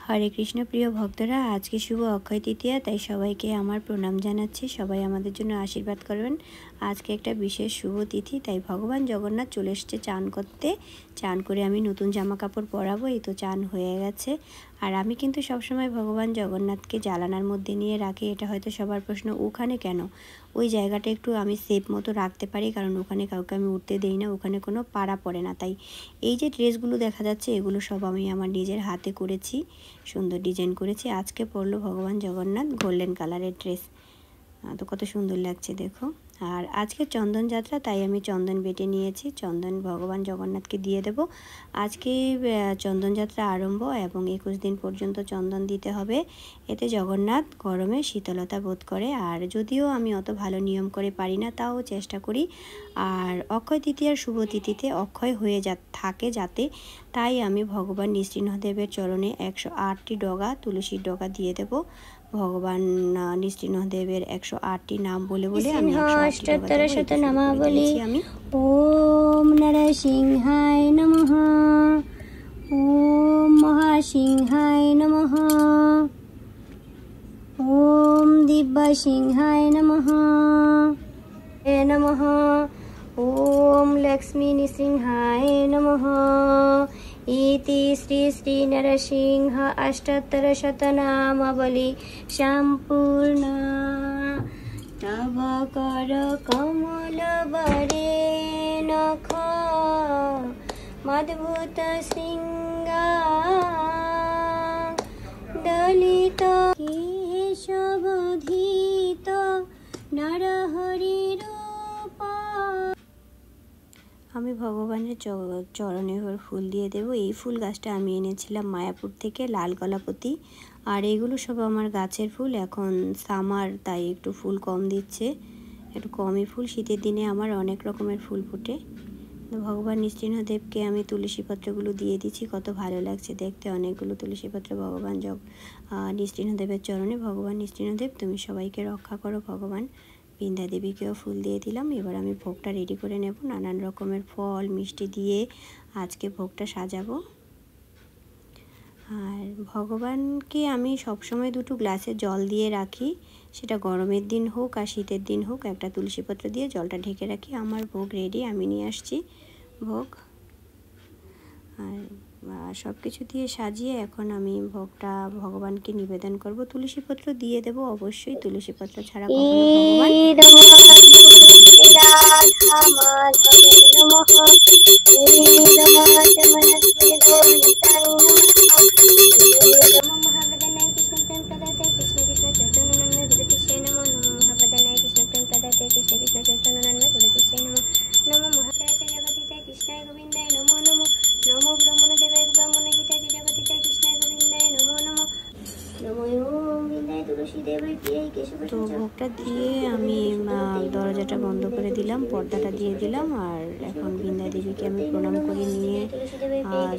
हरे कृष्ण प्रिय भक्तरा आज के शुभ अक्षय तृतीया ताई सबाइके आमार प्रणाम जानाच्छि। सबाई आमादेर जोन्नो आशीर्वाद करबेन। आज के एक विशेष शुभ तिथि ताई भगवान जगन्नाथ चले एसेছে चान करते। चान करे आमी नतून जामा कापड़ पराबो। एई तो चान हये गेছে। আর আমি কিন্তু সবসময় ভগবান জগন্নাথকে জানালার মধ্যে নিয়ে রাখি। এটা হয়তো সবার প্রশ্ন, ওখানে কেন? ওই জায়গাটা একটু আমি সেফ মতো রাখতে পারি, কারণ ওখানে কাউকে আমি উঠতে দেই না, ওখানে কোনো পাড়া পড়ে না। তাই এই যে ড্রেসগুলো দেখা যাচ্ছে এগুলো সব আমি আমার নিজের হাতে করেছি, সুন্দর ডিজাইন করেছি। আজকে পরলো ভগবান জগন্নাথ গোল্ডেন কালারের ড্রেস, তো কত সুন্দর লাগছে দেখো। আর আজকে চন্দন যাত্রা, তাই আমি চন্দন বেটে নিয়েছি। চন্দন ভগবান জগন্নাথকে দিয়ে দেব। আজকে চন্দন যাত্রা আরম্ভ এবং 21 দিন পর্যন্ত চন্দন দিতে হবে। এতে জগন্নাথ গরমে শীতলতা বোধ করে। আর যদিও আমি অত ভালো নিয়ম করে পারি না, তাও চেষ্টা করি। আর অক্ষয় তৃতীয়ার শুভ তিথিতে অক্ষয় হয়ে থাকে যাতে, তাই আমি ভগবান নৃসিংহদেবের চরণে 108টি ডগা তুলসীর ডগা দিয়ে দেব। ভগবান নৃসিংহদেবের 108টি নাম বলে বলে আমি 108টি নামাবলী আমি ওম নরসিংহায় নমঃ, ওম মহাসিংহায় নমঃ, ওম দিব্যসিংহায় নমঃ নমঃ, ওম লক্ষ্মী নৃসিংহায় নমঃ। इति श्री श्री नरसिंह अष्टोत्तरशतनामावली सम्पूर्णा। तव कर कमल वरे नख मद्भुत श्रृंगा दलित केशवधीत नरहरि रूपा। আমি ভগবানের চরণে এবার ফুল দিয়ে দেব। এই ফুল গাছটা আমি এনেছিলাম মায়াপুর থেকে, লাল কলাপতি। আর এগুলো সব আমার গাছের ফুল। এখন সামার, তাই একটু ফুল কম দিচ্ছে, একটু কমই ফুল। শীতের দিনে আমার অনেক রকমের ফুল ফোটে। ভগবান নৃসিংহদেবকে আমি তুলসী পত্রগুলো দিয়ে দিচ্ছি, কত ভালো লাগছে দেখতে। অনেকগুলো তুলসী পত্র ভগবান নৃসিংহদেবের চরণে। ভগবান নৃসিংহদেব তুমি সবাইকে রক্ষা করো। ভগবান বিন্ধ্যা দেবীকেও ফুল দিয়ে দিলাম। এবার আমি ভোগটা রেডি করে নেব। নানান রকমের ফল মিষ্টি দিয়ে আজকে ভোগটা সাজাবো। আর ভগবানকে আমি সবসময় দুটো গ্লাসে জল দিয়ে রাখি, সেটা গরমের দিন হোক আর শীতের দিন হোক। একটা তুলসী পত্র দিয়ে জলটা ঢেকে রাখি। আমার ভোগ রেডি, আমি নিয়ে আসছি ভোগ। আর সব কিছু দিয়ে সাজিয়ে এখন আমি ভোগটা ভগবানকে নিবেদন করব। তুলসী পত্র দিয়ে দেব অবশ্যই, তুলসী পত্র ছাড়া কখনো ভগবান। তো ভোগটা দিয়ে আমি দরজাটা বন্ধ করে দিলাম, পর্দাটা দিয়ে দিলাম। আর এখন বিন্ধ্যা দেবীকে আমি প্রণাম করে নিয়ে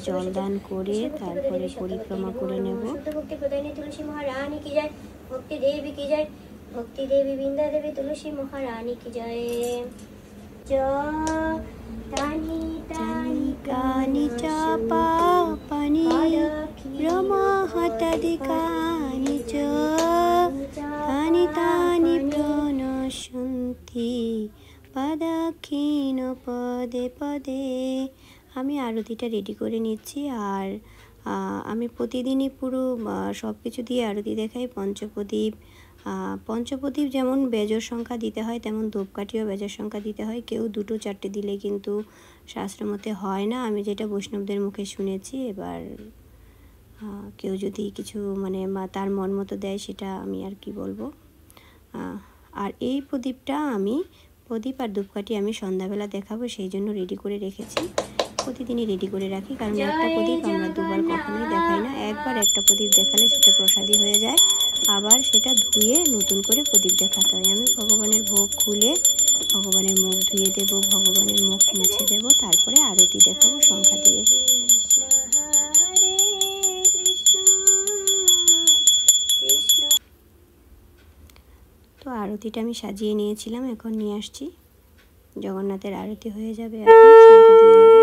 জলদান করে তারপরে পরিক্রমা করে নেব। ভক্তি প্রদায়িনী তুলসী মহারানী কি জয়, ভক্তি দেবী কি জয়, ভক্তি দেবী বিন্ধ্যা দেবী তুলসী মহারানী কি জয়। জয় তানি তানি কানি চাপা পানি রমা হতাদিকানি চ তানি তানি প্রণশন্তি পদাক্ষিণ পদে পদে। আমি আরতিটা রেডি করে নিচ্ছি। আর আমি প্রতিদিনই পুরো সব কিছু দিয়ে আরতি দেখাই। পঞ্চপ্রদীপ যেমন বেজর সংখ্যা দিতে হয়, তেমন ধূপকাঠিও বেজর সংখ্যা দিতে হয়। কেউ 2টো 4টে দিলে কিন্তু শাস্ত্রমতে হয় না, আমি যেটা বৈষ্ণবদের মুখে শুনেছি। এবার কেউ যদি কিছু তার মন মতো দেয়, সেটা আমি আর কি বলবো। আর এই প্রদীপটা প্রদীপ আর ধূপকাঠি আমি সন্ধ্যাবেলা দেখাবো, সেই জন্য রেডি করে রেখেছি। প্রতিদিনই রেডি করে রাখি, কারণ একটা প্রদীপ আমরা দুবার কখনোই দেখাই না। একবার একটা প্রদীপ দেখালে সেটা প্রসাদী হয়ে যায়, আবার সেটা ধুয়ে নতুন করে প্রদীপ দেখাতে হয়। আমি ভগবানের ভোগ খুলে ভগবানের মুখ ধুয়ে দেব, ভগবানের মুখ মুছে দেব, তারপরে আরতি দেখাবো সংখ্যা দিয়ে। তো আরতিটা আমি সাজিয়ে নিয়েছিলাম, এখন নিয়ে আসছি। জগন্নাথের আরতি হয়ে যাবে, এখন শঙ্খ দিয়ে নেব।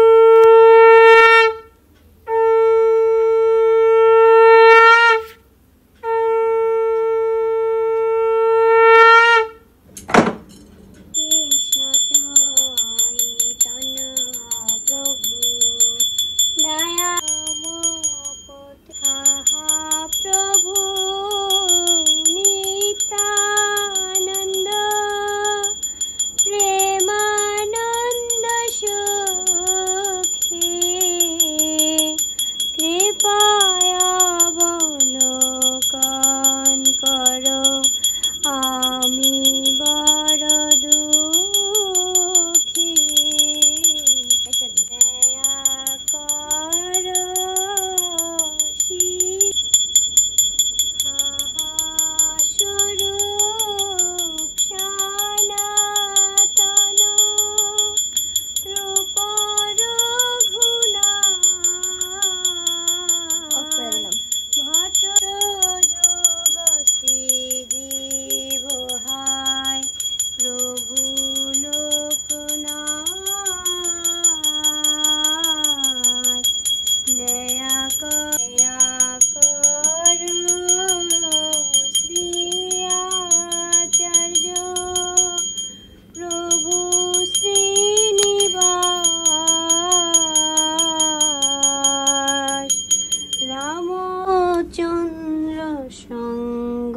চন্দ্র সঙ্গ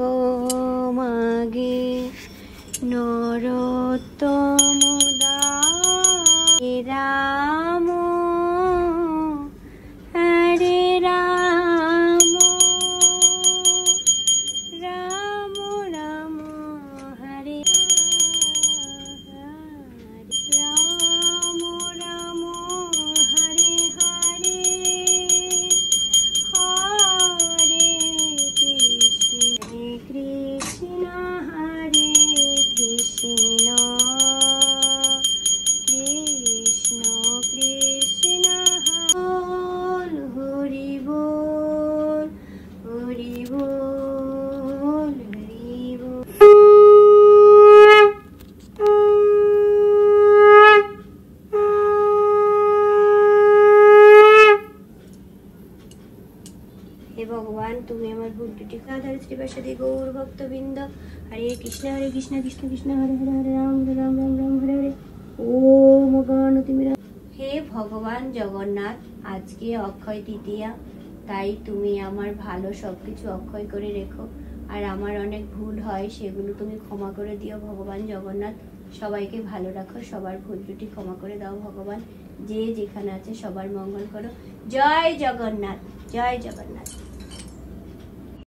মাগে নরোত্তম রাম হরে রাম রাম রাম হরে রাম রাম হরে হরে হরে কৃষ্ণ হরে কৃষ্ণ কৃষ্ণ কৃষ্ণ হরি বল হরি বল হরি বল। হে ভগবান, তুমি আমার ভুল ত্রুটি ক্ষমা শ্রীবাসাদি গৌর ভক্তবৃন্দ। হরে কৃষ্ণ কৃষ্ণ কৃষ্ণ হরে হরে হরে রাম রাম রাম রাম হরে হরে ওম গণতিমিরা। হে ভগবান জগন্নাথ, আজকে অক্ষয় তৃতীয়া, তাই তুমি আমার ভালো সবকিছু অক্ষয় করে রেখো। আর আমার অনেক ভুল হয়, সেগুলো তুমি ক্ষমা করে দিও ভগবান জগন্নাথ। সবাইকে ভালো রাখো, সবার ভুল ত্রুটি ক্ষমা করে দাও ভগবান। যে যেখানে আছে সবার মঙ্গল করো। জয় জগন্নাথ, জয় জগন্নাথ।